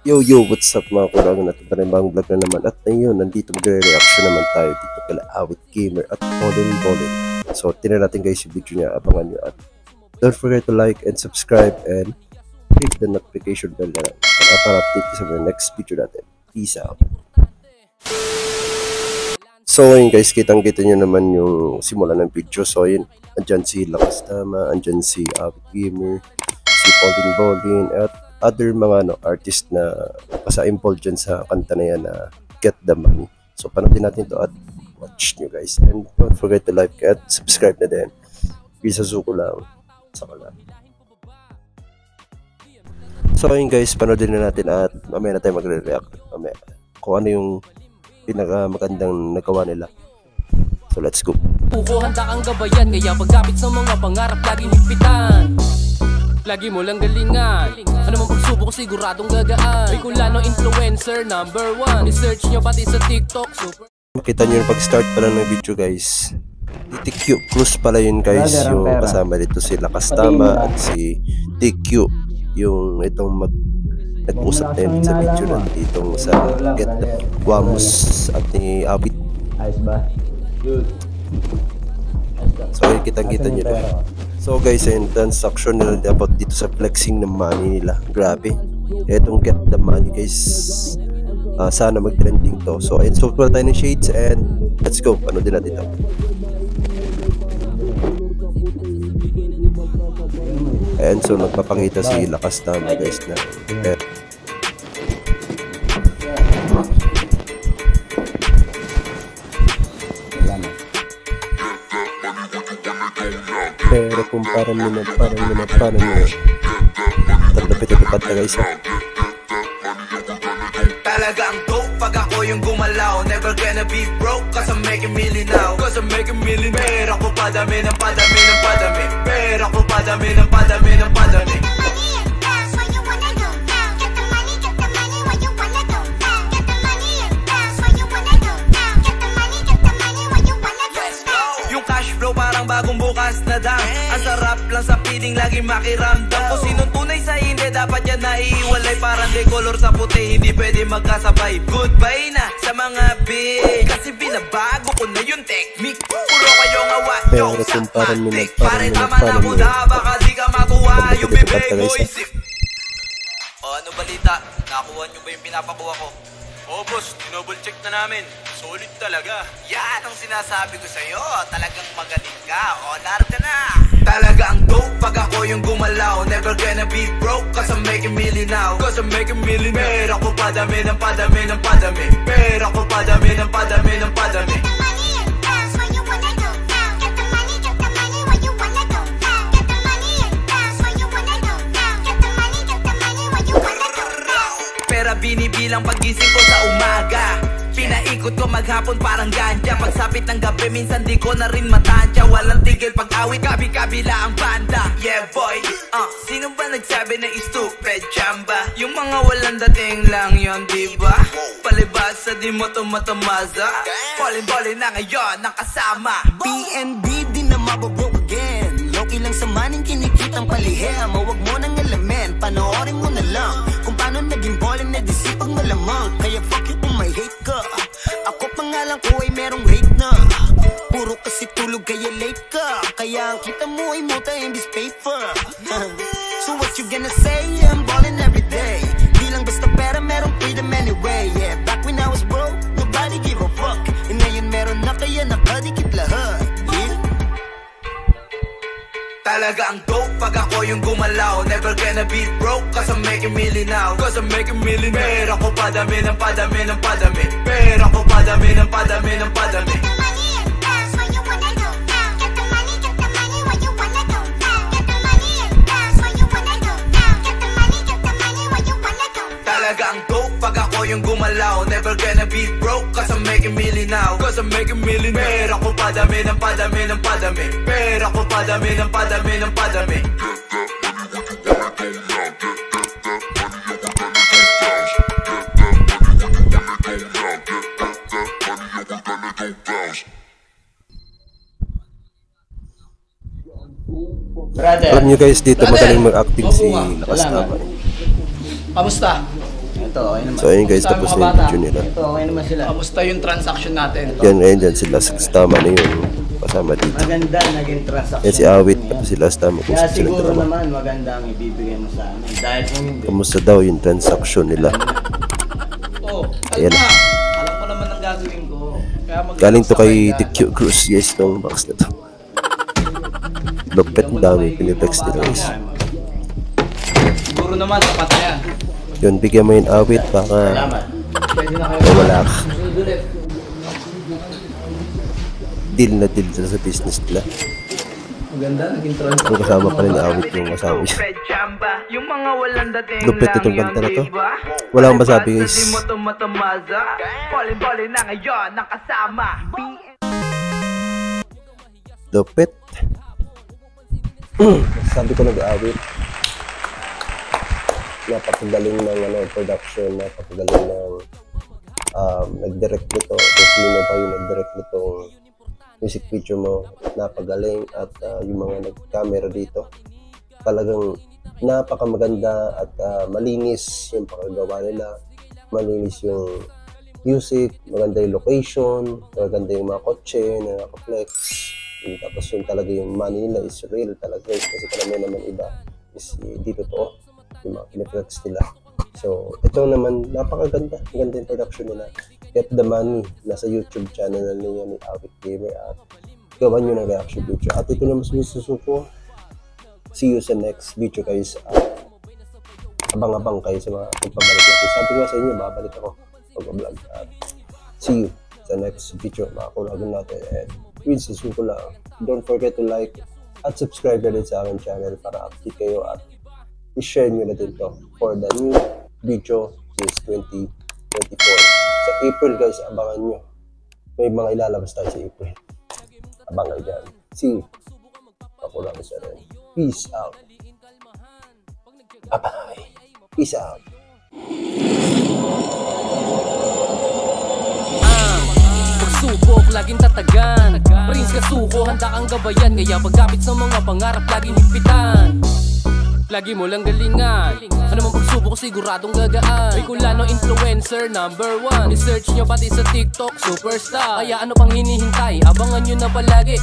Yo, what's up mga kurangan at panibang vlog na naman. At ngayon, nandito magre-reaction naman tayo dito kala Awit Gamer at Colin. So, tingnan natin guys yung video niya, abangan nyo. At don't forget to like and subscribe and click the notification bell na para update sa mga next video natin. Peace out. So, ayun guys, kitang-kita nyo naman yung simula ng video. So, ayun, andyan si Lakastama, andyan si Awit Gamer, si Colin, at other mga artist na pasa-involved dyan sa kanta na yan na Get the Money. So panoodin natin to at watch nyo guys. And don't forget to like at subscribe na din. Bisa suko lang. Saka lang. So ayun guys, panoodin na natin at mamaya na tayo magre-react. Mamaya kung ano yung pinakamagandang nagawa nila. So let's go. Handa kang gabayan, kaya pagkapit sa mga pangarap laging higpitan. Lagi mo lang galingan. Ano mang pagsubok siguradong gagaan. May kulano influencer number 1. I-search nyo pati sa TikTok. Makita nyo yung pag-start pala ng video guys. TQ Cruz pala yun guys. Yung kasama dito si Lakastama at si TQ. Yung itong nag-usap na yun sa video na ditong sa Get the Guamos at ni Awit. Ayos ba? Good. So kitang-kita nyo na. So guys, ayun, transaction nila dapat dito sa flexing ng money nila. Grabe. Etong Get the Money guys. Sana mag-trending to. So ayun, so tayo ng shades and let's go. Ano din natin ito. Ayan, so nagpapakita si Lakastama guys na pero kung parang muna tandapit-tapat na guys. Talagang dope pag ako yung gumalaw. Never gonna be broke cause I'm making million now. Pera ko padami ng padami. Pera ko padami ng padami. Parang bagong bukas na dam. Ang sarap lang sa piling, lagi makiramdam. Kung sinong tunay sa hindi, dapat yan naiiwalay. Parang decolor sa puti, hindi pwede magkasabay. Goodbye na sa mga big, kasi binabago ko na yung technique. Puro kayong awa yung sa matik. Pare tama na muna, baka di ka makuha yung bibig mo isip. O ano balita? Nakuha nyo ba yung pinapakuha ko? Oh boss, dinouble check na namin. Solid talaga. Yan ang sinasabi ko sa'yo. Talagang magaling ka. Honor ka na. Talagang dope pag ako yung gumalaw. Never gonna be broke cause I'm making million now. Pera ko padami ng padami. Pera ko padami ng padami. Binibilang pagising ko sa umaga. Pinaikot ko maghapon parang ganja. Pagsapit ng gabi minsan di ko na rin matansya. Walang tigil pag-awit, kabi-kabila ang banda. Yeah boy, sino ba nagsabi na stupid chamba? Yung mga walang dating lang yon, diba? Palibasa di mo tumatamaza. Bowling na ngayon nakasama. BNB din na mababroke again. Loki lang sa maning kinikitang palihim. Huwag mo nang alamin, panoorin mo na lang kung paano naging bowling na disipag malamang. Kaya fuck you kung may hate ka. Ako pangalan ko ay merong hate na. Puro kasi tulog kaya late ka. Kaya ang kita mo ay muta imbis paper. So what you gonna say? I'm ballin' every day. Di lang basta pera, merong freedom anyway. Yeah, back when I was broke, nobody give a fuck. And ngayon meron na kaya nakadikit lahat. Yeah. Talagang dope pag ako yung gumalaw. Never gonna be broke cause I'm making million now. Pera ko padami ng padami. Pera ko padami ng padami. Talagang dope pag ako yung gumalaw. Never gonna be broke cause I'm making million now. Pera ko padami ng padami. Pera ko padami ng padami. Alam nyo guys, dito magaling mag-acting si Lakastama. Kamusta? Ito, okay naman. So ayun guys, tapos na yung video nila. Ito, okay naman sila. Kamusta yung transaction natin? Yan, ngayon dyan sila. Tama na yung kasama dito. Maganda naging transaction. Yan si Awit, tapos sila tama kung Kaya saan sila siguro drama. naman maganda ang ibibigay mo sa amin. Dahil kung hindi, Kamusta daw yung transaction nila? Oh, Ayan. alam na. Alam ko naman ang gagawin ko. Kaya Galing to kay TQ Cruz guys, itong box na to. Lupet ang dami, piniplex nila guys. Siguro naman, sapat na yan. Yun, bigyan mo yung Awit, baka salamat. Pwede na kayo. wala ka. Ulit. Deal na deal sa business nila. Maganda, naging transaction. Kung kasama pa rin ni Awit yung kasama niya. Yung mga walang dating Lupit lang itong yun, kanta na to. diba? Wala akong masabi guys. Di mo to matamaza. Polin-polin na ngayon, nakasama. Lupit. Sabi ko nag-Awit. Napakagaling ng production, napakagaling ng nag-direct nito. Kung sino pa yung nag-direct nitong music video mo, napagaling. At yung mga nag-camera dito, talagang napakamaganda at malinis yung pakagawa nila. Malinis yung music, maganda yung location, maganda yung mga kotse na naka-flex. Tapos yung talaga yung money nila is real talaga guys, kasi karamihan naman iba is di totoo yung mga piniflex nila. So ito naman napakaganda, ganda yung production nila. Get the money, nasa YouTube channel na niya ni Awit Gamer at gawan nyo ng reaction video. At ito naman susuko. See you sa next video guys. Abang-abang kayo sa mga pagpabalik natin. Sabi nga sa inyo, babalik ako pag-vlog. At see you sa next video, mga kulagan natin. And please, susuko lang. Don't forget to like at subscribe na din sa aking channel para update kayo at i-share nyo na din to for the new video is 2024. Sa April guys, abangan nyo. May mga ilalabas tayo sa April. Abangan dyan. See you. Ako lang isa rin. Peace out. Bye-bye. Peace out. Pagsubok, laging tatagan. Prince Kasuko, handa kang gabayan. Kaya pagkapit sa mga pangarap, laging higpitan. Lagi mo lang galingan. Ano mang pagsubok, siguradong gagaan. May kulano influencer #1. I-search nyo pati sa TikTok, superstar. Kaya ano pang hinihintay, abangan nyo na palagi.